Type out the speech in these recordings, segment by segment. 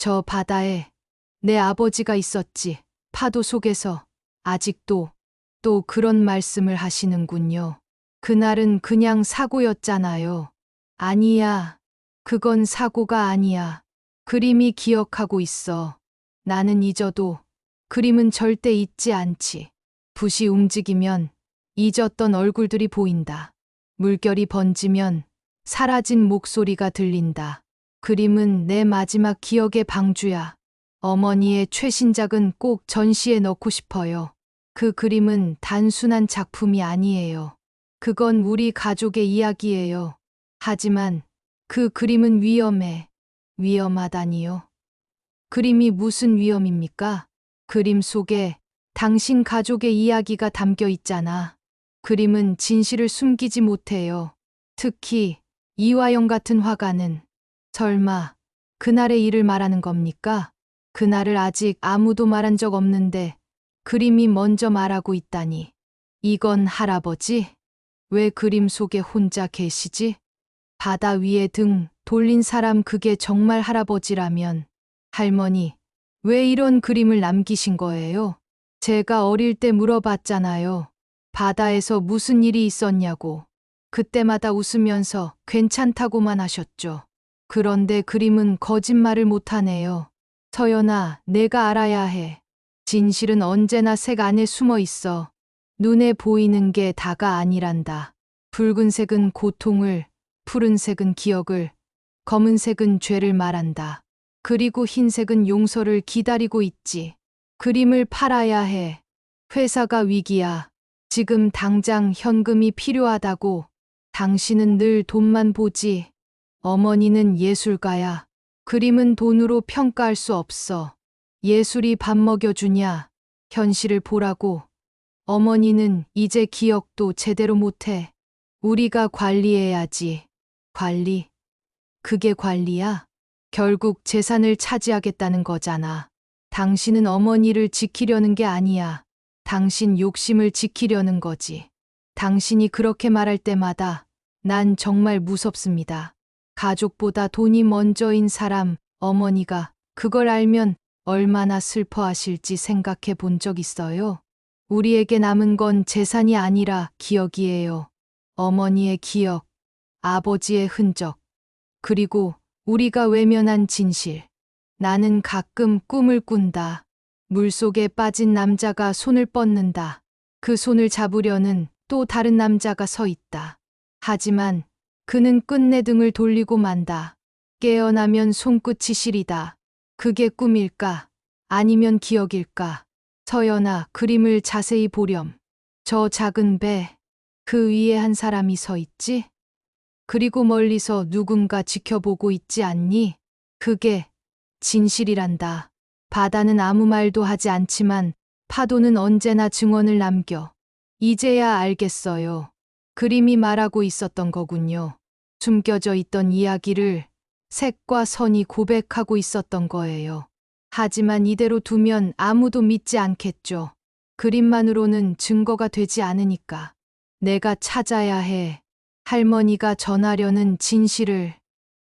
저 바다에 내 아버지가 있었지. 파도 속에서 아직도 또 그런 말씀을 하시는군요. 그날은 그냥 사고였잖아요. 아니야. 그건 사고가 아니야. 그림이 기억하고 있어. 나는 잊어도 그림은 절대 잊지 않지. 붓이 움직이면 잊었던 얼굴들이 보인다. 물결이 번지면 사라진 목소리가 들린다. 그림은 내 마지막 기억의 방주야. 어머니의 최신작은 꼭 전시에 넣고 싶어요. 그 그림은 단순한 작품이 아니에요. 그건 우리 가족의 이야기예요. 하지만 그 그림은 위험해. 위험하다니요. 그림이 무슨 위험입니까? 그림 속에 당신 가족의 이야기가 담겨 있잖아. 그림은 진실을 숨기지 못해요. 특히 이화영 같은 화가는 설마 그날의 일을 말하는 겁니까? 그날을 아직 아무도 말한 적 없는데 그림이 먼저 말하고 있다니. 이건 할아버지? 왜 그림 속에 혼자 계시지? 바다 위에 등 돌린 사람 그게 정말 할아버지라면 할머니, 왜 이런 그림을 남기신 거예요? 제가 어릴 때 물어봤잖아요. 바다에서 무슨 일이 있었냐고. 그때마다 웃으면서 괜찮다고만 하셨죠. 그런데 그림은 거짓말을 못하네요. 서연아, 내가 알아야 해. 진실은 언제나 색 안에 숨어 있어. 눈에 보이는 게 다가 아니란다. 붉은색은 고통을, 푸른색은 기억을, 검은색은 죄를 말한다. 그리고 흰색은 용서를 기다리고 있지. 그림을 팔아야 해. 회사가 위기야. 지금 당장 현금이 필요하다고. 당신은 늘 돈만 보지. 어머니는 예술가야. 그림은 돈으로 평가할 수 없어. 예술이 밥 먹여주냐. 현실을 보라고. 어머니는 이제 기억도 제대로 못해. 우리가 관리해야지. 관리. 그게 관리야? 결국 재산을 차지하겠다는 거잖아. 당신은 어머니를 지키려는 게 아니야. 당신 욕심을 지키려는 거지. 당신이 그렇게 말할 때마다 난 정말 무섭습니다. 가족보다 돈이 먼저인 사람, 어머니가 그걸 알면 얼마나 슬퍼하실지 생각해 본 적 있어요? 우리에게 남은 건 재산이 아니라 기억이에요. 어머니의 기억, 아버지의 흔적, 그리고 우리가 외면한 진실. 나는 가끔 꿈을 꾼다. 물속에 빠진 남자가 손을 뻗는다. 그 손을 잡으려는 또 다른 남자가 서 있다. 하지만 그는 끝내 등을 돌리고 만다. 깨어나면 손끝이 시리다. 그게 꿈일까? 아니면 기억일까? 서연아, 그림을 자세히 보렴. 저 작은 배, 그 위에 한 사람이 서 있지? 그리고 멀리서 누군가 지켜보고 있지 않니? 그게 진실이란다. 바다는 아무 말도 하지 않지만 파도는 언제나 증언을 남겨. 이제야 알겠어요. 그림이 말하고 있었던 거군요. 숨겨져 있던 이야기를 색과 선이 고백하고 있었던 거예요. 하지만 이대로 두면 아무도 믿지 않겠죠. 그림만으로는 증거가 되지 않으니까. 내가 찾아야 해. 할머니가 전하려는 진실을.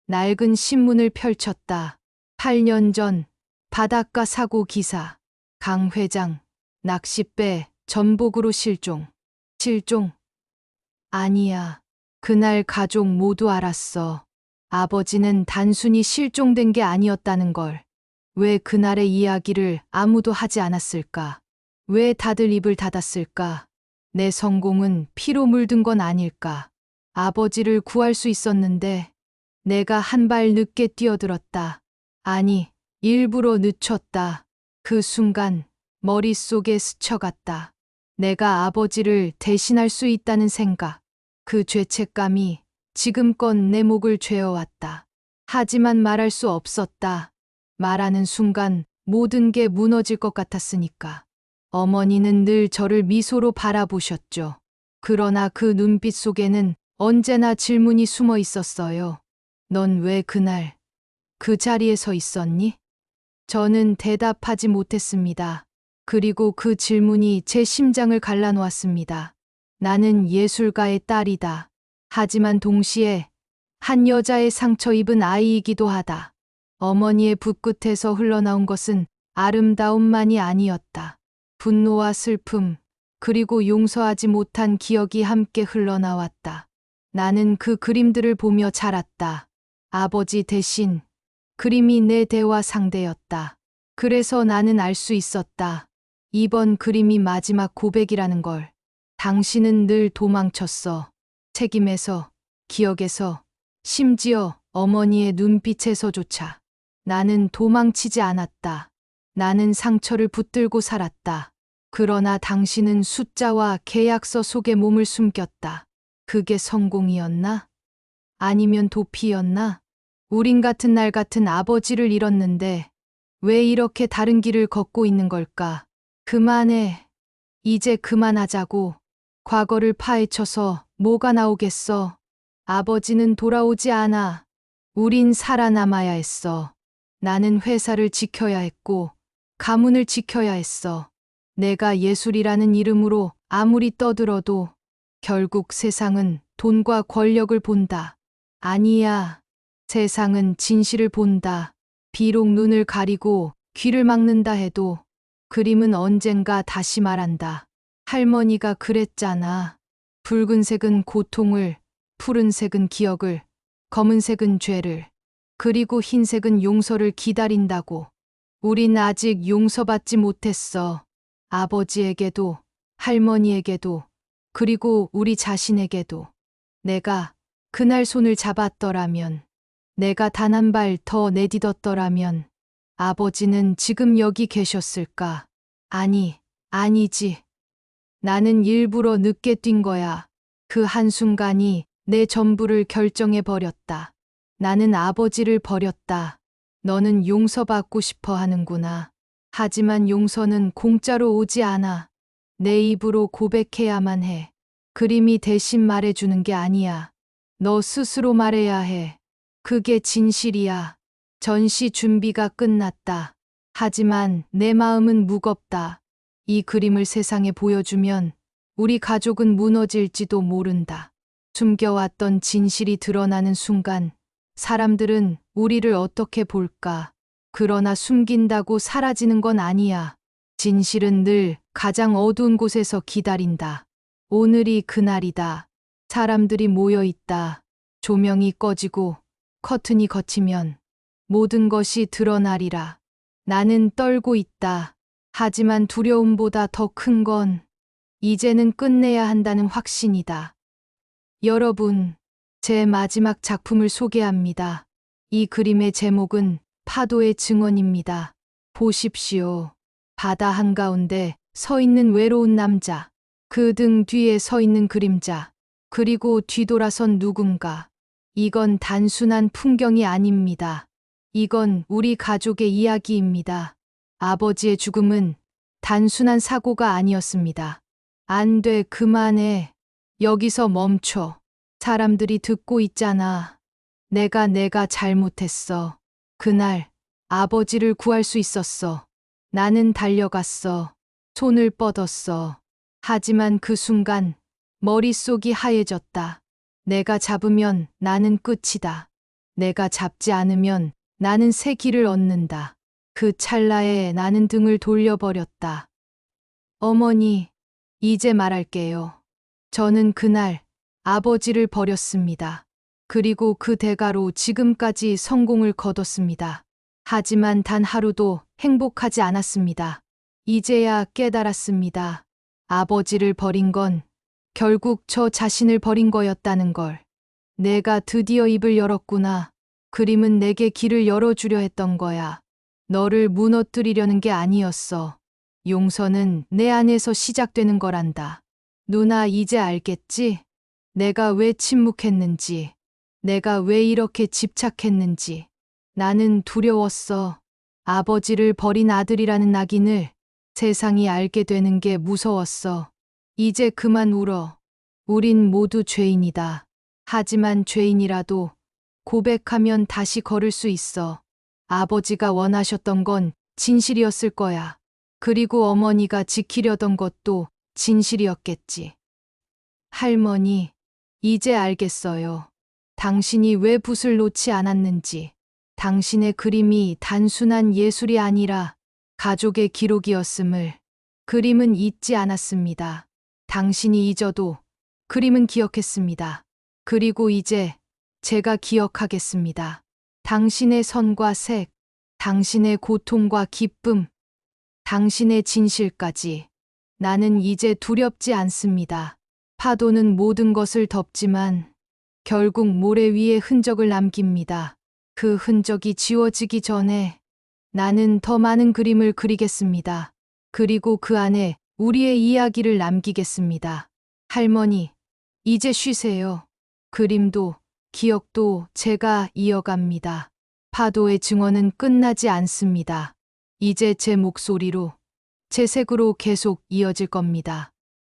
낡은 신문을 펼쳤다. 8년 전 바닷가 사고 기사. 강 회장 낚싯배 전복으로 실종. 실종? 아니야. 그날 가족 모두 알았어. 아버지는 단순히 실종된 게 아니었다는 걸. 왜 그날의 이야기를 아무도 하지 않았을까? 왜 다들 입을 닫았을까? 내 성공은 피로 물든 건 아닐까? 아버지를 구할 수 있었는데 내가 한 발 늦게 뛰어들었다. 아니, 일부러 늦췄다. 그 순간 머릿속에 스쳐갔다. 내가 아버지를 대신할 수 있다는 생각. 그 죄책감이 지금껏 내 목을 죄어왔다. 하지만 말할 수 없었다. 말하는 순간 모든 게 무너질 것 같았으니까. 어머니는 늘 저를 미소로 바라보셨죠. 그러나 그 눈빛 속에는 언제나 질문이 숨어 있었어요. 넌 왜 그날 그 자리에 서 있었니? 저는 대답하지 못했습니다. 그리고 그 질문이 제 심장을 갈라놓았습니다. 나는 예술가의 딸이다. 하지만 동시에 한 여자의 상처 입은 아이이기도 하다. 어머니의 붓끝에서 흘러나온 것은 아름다움만이 아니었다. 분노와 슬픔, 그리고 용서하지 못한 기억이 함께 흘러나왔다. 나는 그 그림들을 보며 자랐다. 아버지 대신 그림이 내 대화 상대였다. 그래서 나는 알 수 있었다. 이번 그림이 마지막 고백이라는 걸. 당신은 늘 도망쳤어. 책임에서, 기억에서, 심지어 어머니의 눈빛에서조차. 나는 도망치지 않았다. 나는 상처를 붙들고 살았다. 그러나 당신은 숫자와 계약서 속에 몸을 숨겼다. 그게 성공이었나? 아니면 도피였나? 우린 같은 날 같은 아버지를 잃었는데 왜 이렇게 다른 길을 걷고 있는 걸까? 그만해. 이제 그만하자고. 과거를 파헤쳐서 뭐가 나오겠어. 아버지는 돌아오지 않아. 우린 살아남아야 했어. 나는 회사를 지켜야 했고, 가문을 지켜야 했어. 내가 예술이라는 이름으로 아무리 떠들어도 결국 세상은 돈과 권력을 본다. 아니야. 세상은 진실을 본다. 비록 눈을 가리고 귀를 막는다 해도 그림은 언젠가 다시 말한다. 할머니가 그랬잖아. 붉은색은 고통을, 푸른색은 기억을, 검은색은 죄를, 그리고 흰색은 용서를 기다린다고. 우린 아직 용서받지 못했어. 아버지에게도, 할머니에게도, 그리고 우리 자신에게도. 내가 그날 손을 잡았더라면, 내가 단 한 발 더 내딛었더라면, 아버지는 지금 여기 계셨을까? 아니, 아니지. 나는 일부러 늦게 뛴 거야. 그 한순간이 내 전부를 결정해 버렸다. 나는 아버지를 버렸다. 너는 용서받고 싶어 하는구나. 하지만 용서는 공짜로 오지 않아. 내 입으로 고백해야만 해. 그림이 대신 말해주는 게 아니야. 너 스스로 말해야 해. 그게 진실이야. 전시 준비가 끝났다. 하지만 내 마음은 무겁다. 이 그림을 세상에 보여주면 우리 가족은 무너질지도 모른다. 숨겨왔던 진실이 드러나는 순간 사람들은 우리를 어떻게 볼까? 그러나 숨긴다고 사라지는 건 아니야. 진실은 늘 가장 어두운 곳에서 기다린다. 오늘이 그날이다. 사람들이 모여 있다. 조명이 꺼지고 커튼이 걷히면 모든 것이 드러나리라. 나는 떨고 있다. 하지만 두려움보다 더 큰 건 이제는 끝내야 한다는 확신이다. 여러분, 제 마지막 작품을 소개합니다. 이 그림의 제목은 파도의 증언입니다. 보십시오. 바다 한가운데 서 있는 외로운 남자, 그 등 뒤에 서 있는 그림자, 그리고 뒤돌아선 누군가. 이건 단순한 풍경이 아닙니다. 이건 우리 가족의 이야기입니다. 아버지의 죽음은 단순한 사고가 아니었습니다. 안 돼, 그만해. 여기서 멈춰. 사람들이 듣고 있잖아. 내가 잘못했어. 그날 아버지를 구할 수 있었어. 나는 달려갔어. 손을 뻗었어. 하지만 그 순간 머릿속이 하얘졌다. 내가 잡으면 나는 끝이다. 내가 잡지 않으면 나는 새 길을 얻는다. 그 찰나에 나는 등을 돌려버렸다. 어머니, 이제 말할게요. 저는 그날 아버지를 버렸습니다. 그리고 그 대가로 지금까지 성공을 거뒀습니다. 하지만 단 하루도 행복하지 않았습니다. 이제야 깨달았습니다. 아버지를 버린 건 결국 저 자신을 버린 거였다는 걸. 내가 드디어 입을 열었구나. 그림은 내게 길을 열어주려 했던 거야. 너를 무너뜨리려는 게 아니었어. 용서는 내 안에서 시작되는 거란다. 누나, 이제 알겠지? 내가 왜 침묵했는지, 내가 왜 이렇게 집착했는지. 나는 두려웠어. 아버지를 버린 아들이라는 낙인을 세상이 알게 되는 게 무서웠어. 이제 그만 울어. 우린 모두 죄인이다. 하지만 죄인이라도 고백하면 다시 걸을 수 있어. 아버지가 원하셨던 건 진실이었을 거야. 그리고 어머니가 지키려던 것도 진실이었겠지. 할머니, 이제 알겠어요. 당신이 왜 붓을 놓지 않았는지. 당신의 그림이 단순한 예술이 아니라 가족의 기록이었음을 그림은 잊지 않았습니다. 당신이 잊어도 그림은 기억했습니다. 그리고 이제 제가 기억하겠습니다. 당신의 선과 색, 당신의 고통과 기쁨, 당신의 진실까지. 나는 이제 두렵지 않습니다. 파도는 모든 것을 덮지만 결국 모래 위에 흔적을 남깁니다. 그 흔적이 지워지기 전에 나는 더 많은 그림을 그리겠습니다. 그리고 그 안에 우리의 이야기를 남기겠습니다. 할머니, 이제 쉬세요. 그림도 기억도 제가 이어갑니다. 파도의 증언은 끝나지 않습니다. 이제 제 목소리로, 제 색으로 계속 이어질 겁니다.